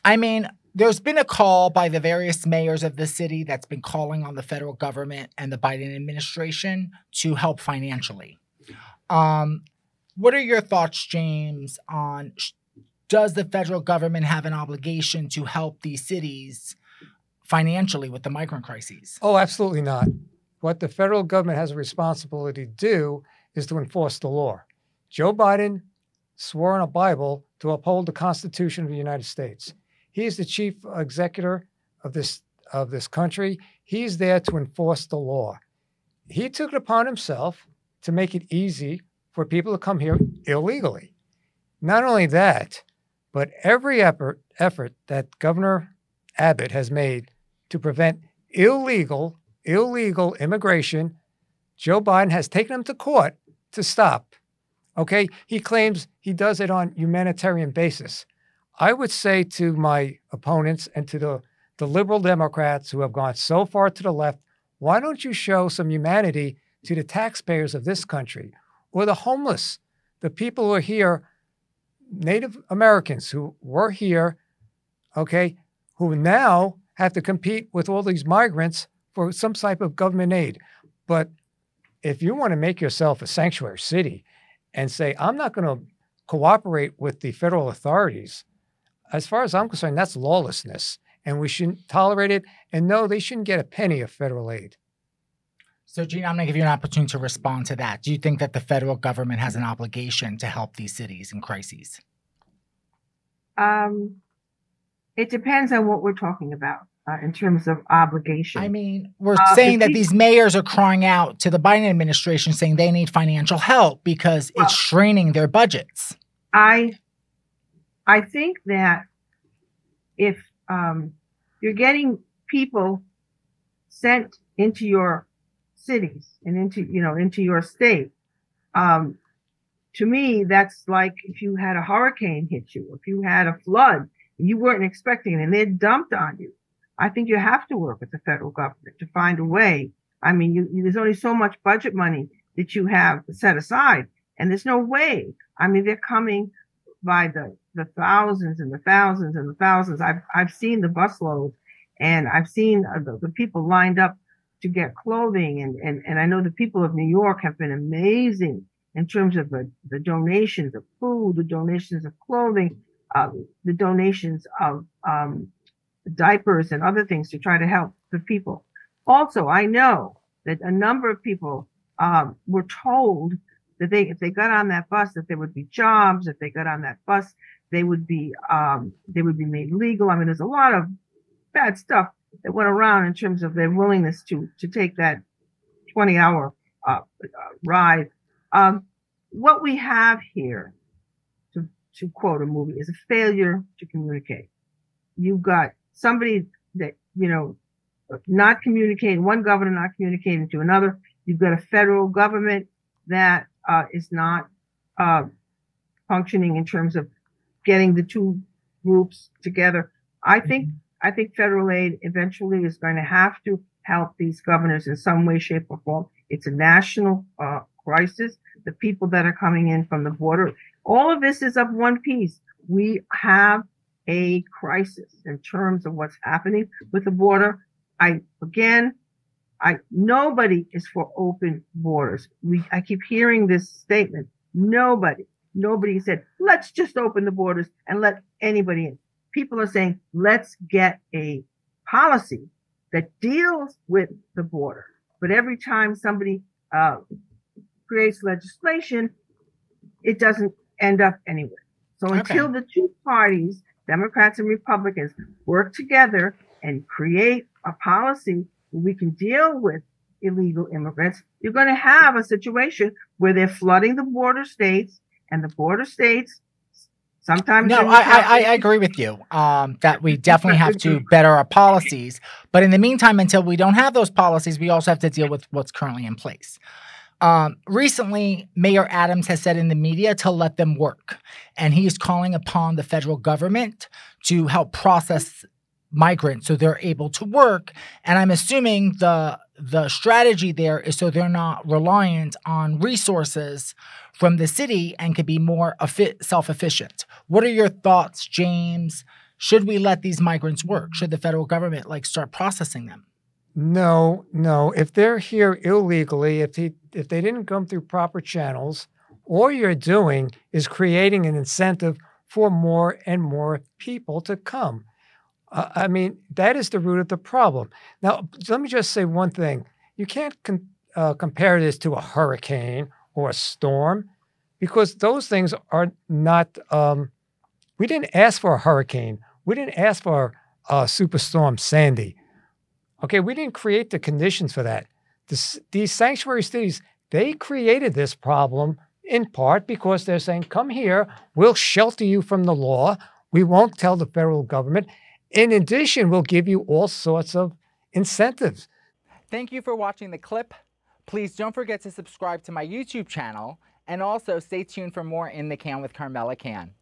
I mean, there's been a call by the various mayors of the city that's been calling on the federal government and the Biden administration to help financially. Um, what are your thoughts, James, on does the federal government have an obligation to help these cities financially with the migrant crises? Oh, absolutely not. What the federal government has a responsibility to do is to enforce the law. Joe Biden swore on a Bible to uphold the Constitution of the United States. He is the chief executor of this country. He's there to enforce the law. He took it upon himself to make it easy for people to come here illegally. Not only that, but every effort that Governor Abbott has made to prevent illegal immigration, Joe Biden has taken him to court to stop. Okay? He claims he does it on humanitarian basis. I would say to my opponents and to the liberal Democrats who have gone so far to the left, why don't you show some humanity to the taxpayers of this country or the homeless, the people who are here, Native Americans who were here, okay, who now have to compete with all these migrants for some type of government aid. But if you want to make yourself a sanctuary city and say, I'm not going to cooperate with the federal authorities, as far as I'm concerned, that's lawlessness, and we shouldn't tolerate it. And no, they shouldn't get a penny of federal aid. So, Gina, I'm going to give you an opportunity to respond to that. Do you think that the federal government has an obligation to help these cities in crises? It depends on what we're talking about in terms of obligation. I mean, we're saying that these mayors are crying out to the Biden administration saying they need financial help because it's straining their budgets. I think that if you're getting people sent into your cities and into your state, to me, that's like if you had a hurricane hit you, if you had a flood, you weren't expecting it and they're dumped on you. I think you have to work with the federal government to find a way. I mean, there's only so much budget money that you have set aside, and there's no way. I mean, they're coming by the thousands and the thousands and the thousands. I've seen the busloads, and I've seen the people lined up to get clothing, and I know the people of New York have been amazing in terms of the donations of food, the donations of clothing, the donations of diapers and other things to try to help the people. Also, I know that a number of people were told that if they got on that bus, that there would be jobs. If they got on that bus, they would be made legal. I mean, there's a lot of bad stuff that went around in terms of their willingness to take that 20-hour ride. What we have here, to quote a movie, is a failure to communicate. You've got somebody that, not communicating, one governor not communicating to another. You've got a federal government that is not functioning in terms of getting the two groups together. I think federal aid eventually is going to have to help these governors in some way, shape, or form. It's a national crisis. The people that are coming in from the border, all of this is of one piece. We have a crisis in terms of what's happening with the border. Nobody is for open borders. I keep hearing this statement. Nobody said, let's just open the borders and let anybody in. People are saying, let's get a policy that deals with the border. But every time somebody creates legislation, it doesn't end up anywhere. So until the two parties, Democrats and Republicans, work together and create a policy where we can deal with illegal immigrants, you're going to have a situation where they're flooding the border states, and the border states sometimes... No, I agree with you that we definitely have to better our policies. But in the meantime, until we don't have those policies, we also have to deal with what's currently in place. Recently, Mayor Adams has said in the media to let them work, and he's calling upon the federal government to help process migrants so they're able to work. And I'm assuming the strategy there is so they're not reliant on resources from the city and can be more self-efficient. What are your thoughts, James? Should we let these migrants work? Should the federal government like start processing them? No, no. If they're here illegally, if they didn't come through proper channels, all you're doing is creating an incentive for more and more people to come. I mean, that is the root of the problem. Now, let me just say one thing. You can't compare this to a hurricane or a storm because those things are not, we didn't ask for a hurricane. We didn't ask for Superstorm Sandy. Okay, we didn't create the conditions for that. These sanctuary cities, they created this problem in part because they're saying, come here, we'll shelter you from the law. We won't tell the federal government. In addition, we'll give you all sorts of incentives. Thank you for watching the clip. Please don't forget to subscribe to my YouTube channel and also stay tuned for more In the Can with Carmella Cann.